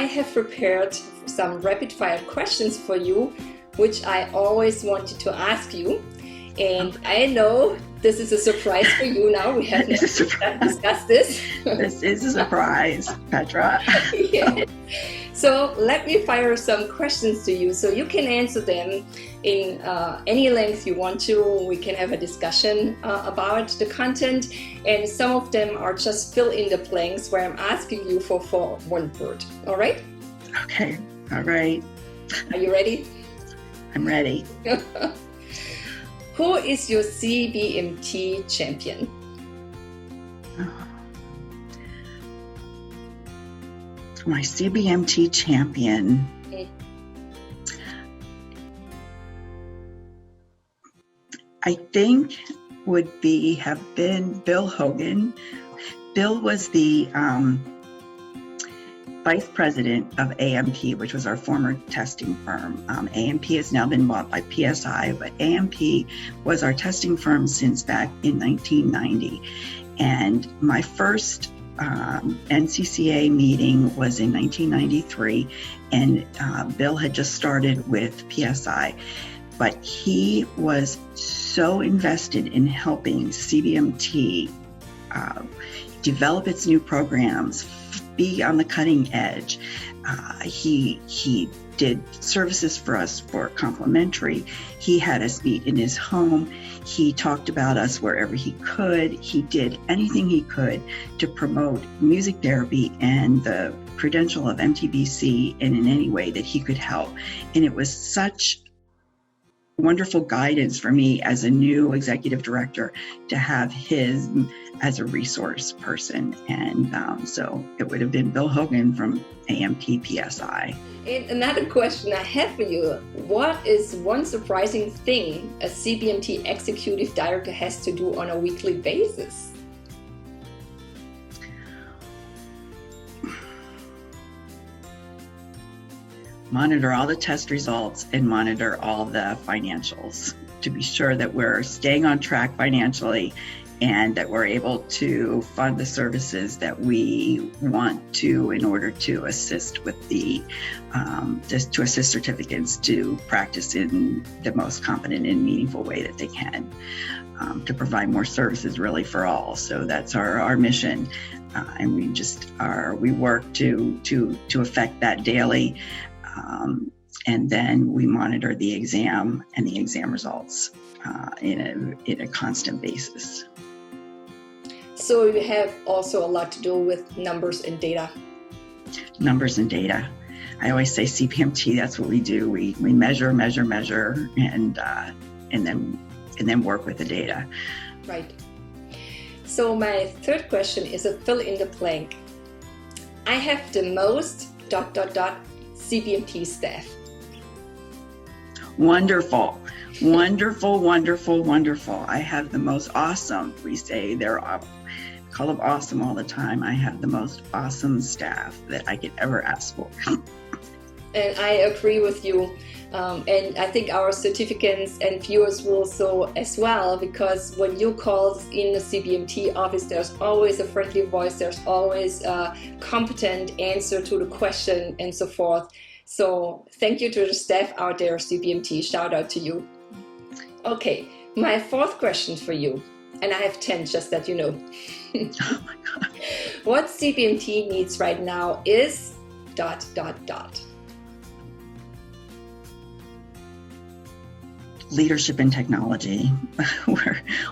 have prepared some rapid-fire questions for you, which I always wanted to ask you. And I know this is a surprise for you now. We have not discussed this. This is a surprise, Petra. Yes. So let me fire some questions to you so you can answer them in any length you want to. We can have a discussion about the content, and some of them are just fill in the blanks where I'm asking you for one word. All right? Okay. All right. Are you ready? I'm ready. Who is your Cbmt champion? My Cbmt champion. I think would have been Bill Hogan. Bill was the vice president of AMP, which was our former testing firm. AMP has now been bought by PSI, but AMP was our testing firm since back in 1990. And my first NCCA meeting was in 1993, and Bill had just started with PSI. But he was so invested in helping Cbmt develop its new programs, be on the cutting edge. He did services for us for complimentary. He had us meet in his home. He talked about us wherever he could. He did anything he could to promote music therapy and the credential of Mtvcs and in any way that he could help. And it was such wonderful guidance for me as a new executive director to have him as a resource person. And so it would have been Bill Hogan from AMP PSI. And another question I have for you: what is one surprising thing a Cbmt executive director has to do on a weekly basis? Monitor all the test results and monitor all the financials to be sure that we're staying on track financially and that we're able to fund the services that we want to in order to assist with the to assist certificates to practice in the most competent and meaningful way that they can, to provide more services really for all. So that's our mission, and we work to affect that daily. And then we monitor the exam and the exam results in a constant basis. So you have also a lot to do with numbers and data. Numbers and data. I always say Cbmt, that's what we do. We measure, and then work with the data. Right. So my third question is a fill in the blank. I have the most ... Cbmt staff. Wonderful. I have the most awesome. We say call them awesome all the time. I have the most awesome staff that I could ever ask for. And I agree with you. And I think our certificates and viewers will so as well, because when you call in the Cbmt office, there's always a friendly voice, there's always a competent answer to the question and so forth. So thank you to the staff out there, Cbmt, shout out to you. Okay, my fourth question for you, and I have 10, just that you know. Oh my God. What Cbmt needs right now is ... Leadership in technology,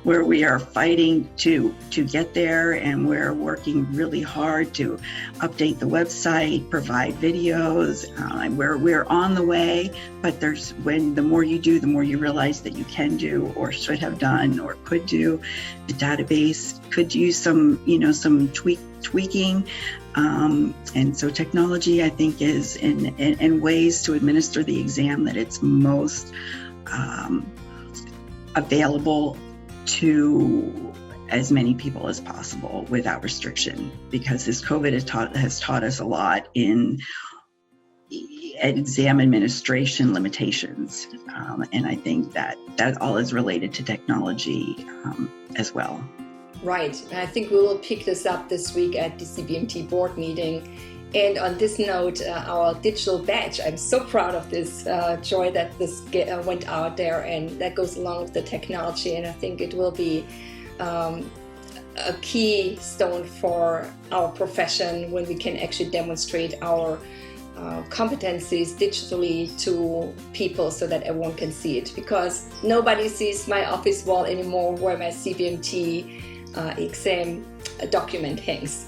where we are fighting to get there, and we're working really hard to update the website, provide videos. We're on the way, but the more you do, the more you realize that you can do, or should have done, or could do. The database could use some tweaking. And so technology, I think, is in ways to administer the exam that it's most available to as many people as possible without restriction, because this COVID has taught us a lot in exam administration limitations, and I think that all is related to technology as well. Right. I think we will pick this up this week at the Cbmt board meeting. And on this note, our digital badge, I'm so proud of this, Joy, that this went out there, and that goes along with the technology. And I think it will be a keystone for our profession when we can actually demonstrate our competencies digitally to people so that everyone can see it, because nobody sees my office wall anymore where my CBMT exam document hangs.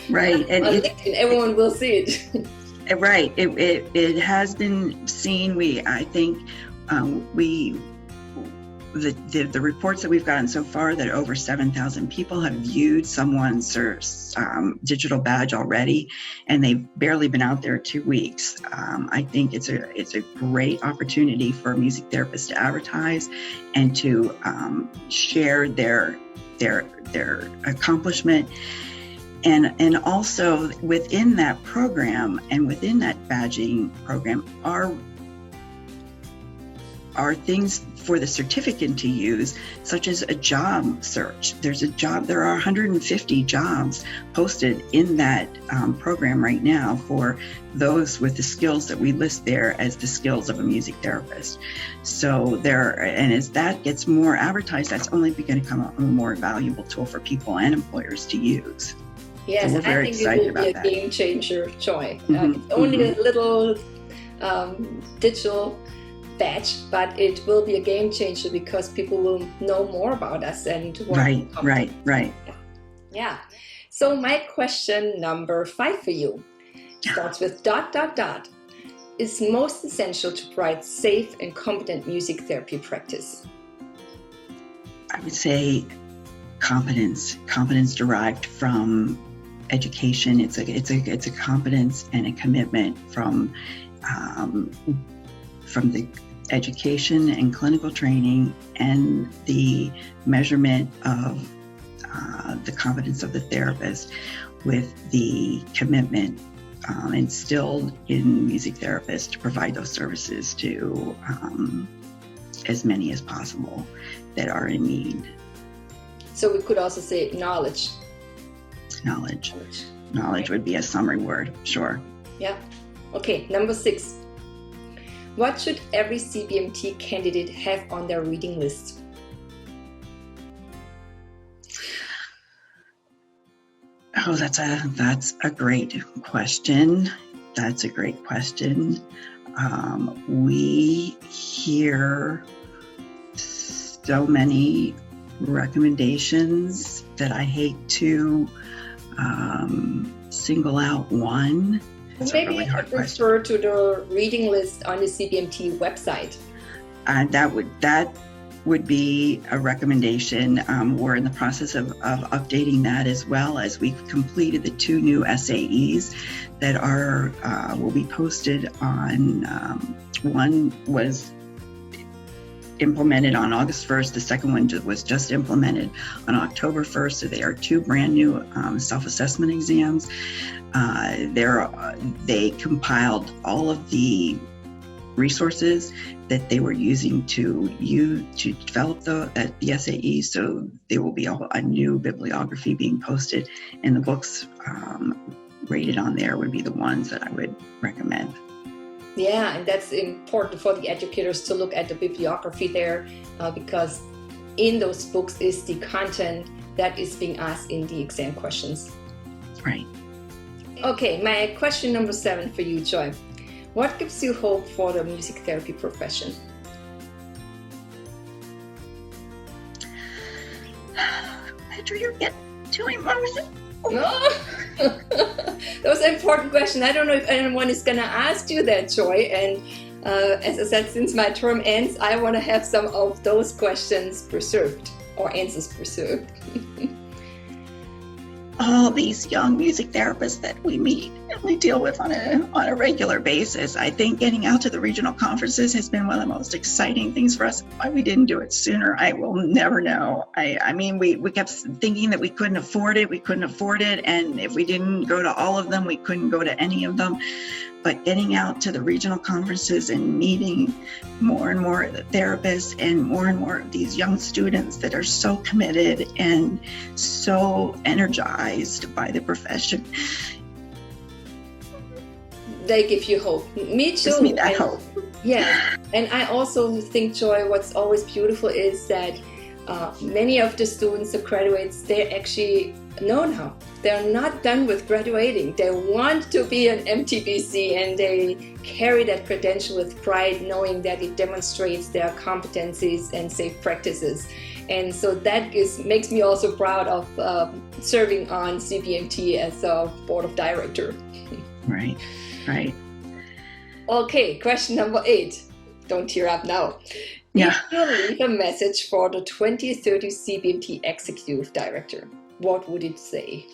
Right. And on LinkedIn, everyone will see it. Right. It has been seen. I think the reports that we've gotten so far, that over 7,000 people have viewed someone's digital badge already, and they've barely been out there 2 weeks. I think it's a great opportunity for music therapists to advertise and to share their accomplishment. And also within that program and within that badging program are things for the certificant to use, such as a job search. There are 150 jobs posted in that program right now for those with the skills that we list there as the skills of a music therapist. So and as that gets more advertised, that's only going to become a more valuable tool for people and employers to use. Yes, so we're very I think it will be a game changer, Joy. It's only a little digital badge, but it will be a game changer because people will know more about us and right. Yeah. So my question number 5 for you starts with ... is most essential to provide safe and competent music therapy practice. I would say competence derived from education. It's a competence and a commitment from the education and clinical training and the measurement of the competence of the therapist with the commitment instilled in music therapists to provide those services to as many as possible that are in need. So we could also say knowledge. Knowledge would be a summary word, sure. Yeah. Okay, number 6. What should every CBMT candidate have on their reading list? Oh, that's a great question. That's a great question. We hear so many recommendations that I hate to single out one. Maybe you could refer to the reading list on the CBMT website. That would be a recommendation. We're in the process of updating that, as well as we've completed the 2 new SAEs that will be posted on. One was implemented on August 1st. The second one was just implemented on October 1st. So they are 2 brand new self-assessment exams. They compiled all of the resources that they were using to develop the SAE. So there will be a new bibliography being posted, and the books rated on there would be the ones that I would recommend. Yeah, and that's important for the educators to look at the bibliography there, because in those books is the content that is being asked in the exam questions. Right. Okay, my question number 7 for you, Joy. What gives you hope for the music therapy profession? Petra, you're getting too emotional. No, that was an important question. I don't know if anyone is going to ask you that, Joy. And as I said, since my term ends, I want to have some of those questions preserved, or answers preserved. All these young music therapists that we meet and we deal with on a regular basis. I think getting out to the regional conferences has been one of the most exciting things for us. Why we didn't do it sooner, I will never know. I mean, we kept thinking that we couldn't afford it. And if we didn't go to all of them, we couldn't go to any of them. But getting out to the regional conferences and meeting more and more of the therapists and more of these young students that are so committed and so energized by the profession they give you hope. Me too. Gives me that hope. Yeah, and I also think, Joy, what's always beautiful is that many of the students, the graduates, they actually know now. They're not done with graduating. They want to be an MTBC, and they carry that credential with pride, knowing that it demonstrates their competencies and safe practices. And so that makes me also proud of serving on CBMT as a board of director. Right, right. Okay, question number 8. Don't tear up now. Yeah. If you leave a message for the 2030 CBMT Executive Director, what would it say?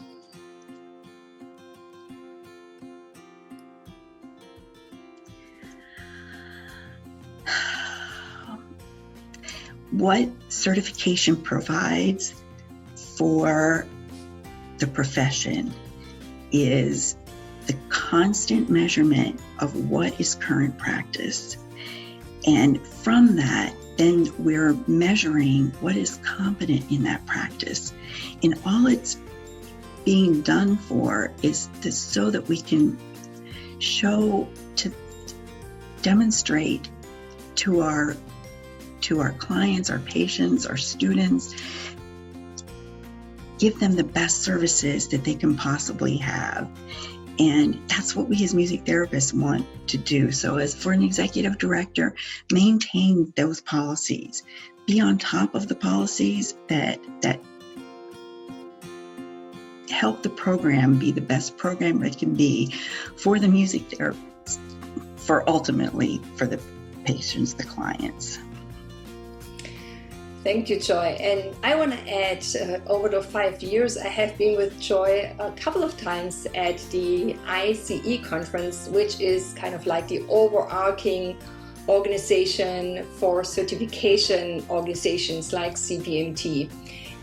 What certification provides for the profession is the constant measurement of what is current practice. And from that, then we're measuring what is competent in that practice. And all it's being done for is so that we can demonstrate to our clients, our patients, our students, give them the best services that they can possibly have. And that's what we as music therapists want to do. So as for an executive director, maintain those policies. Be on top of the policies that help the program be the best program it can be for the music therapists, ultimately for the patients, the clients. Thank you, Joy. And I want to add, over the 5 years, I have been with Joy a couple of times at the ICE conference, which is kind of like the overarching organization for certification organizations like CBMT.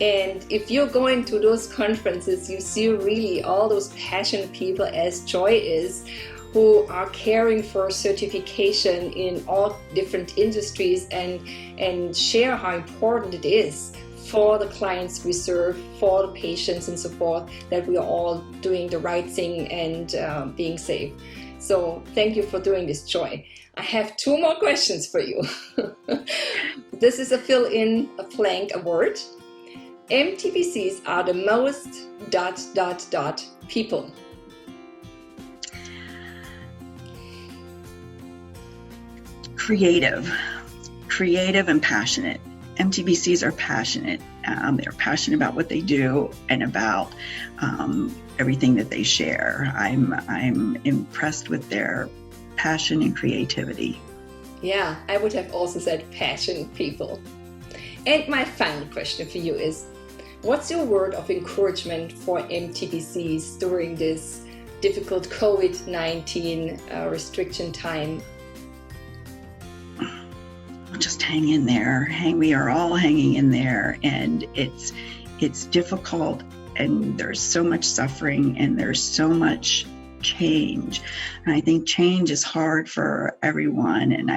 And if you're going to those conferences, you see really all those passionate people, as Joy is, who are caring for certification in all different industries and share how important it is for the clients we serve, for the patients and so forth, that we are all doing the right thing and being safe. So thank you for doing this, Joy. I have 2 more questions for you. This is a fill-in a blank award. MTBCs are the most ... people. Creative and passionate. MTBCs are passionate. They're passionate about what they do and about everything that they share. I'm impressed with their passion and creativity. Yeah, I would have also said passionate people. And my final question for you is, what's your word of encouragement for MTBCs during this difficult COVID-19 restriction time? Just hang in there. We are all hanging in there, and it's difficult, and there's so much suffering, and there's so much change. And I think change is hard for everyone, and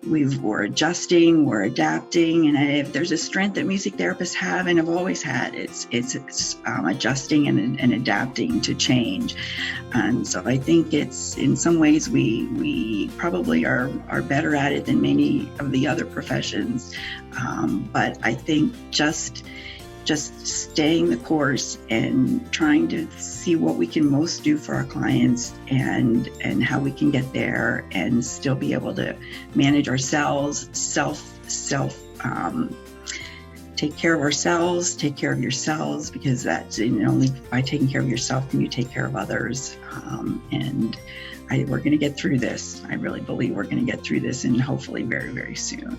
we're adjusting, we're adapting, and if there's a strength that music therapists have and have always had, it's adjusting and adapting to change. And so I think it's, in some ways, we probably are better at it than many of the other professions. But I think just staying the course and trying to see what we can most do for our clients and how we can get there and still be able to manage ourselves, take care of ourselves, take care of yourselves, because that's only by taking care of yourself can you take care of others. We're going to get through this. I really believe we're going to get through this, and hopefully very, very soon.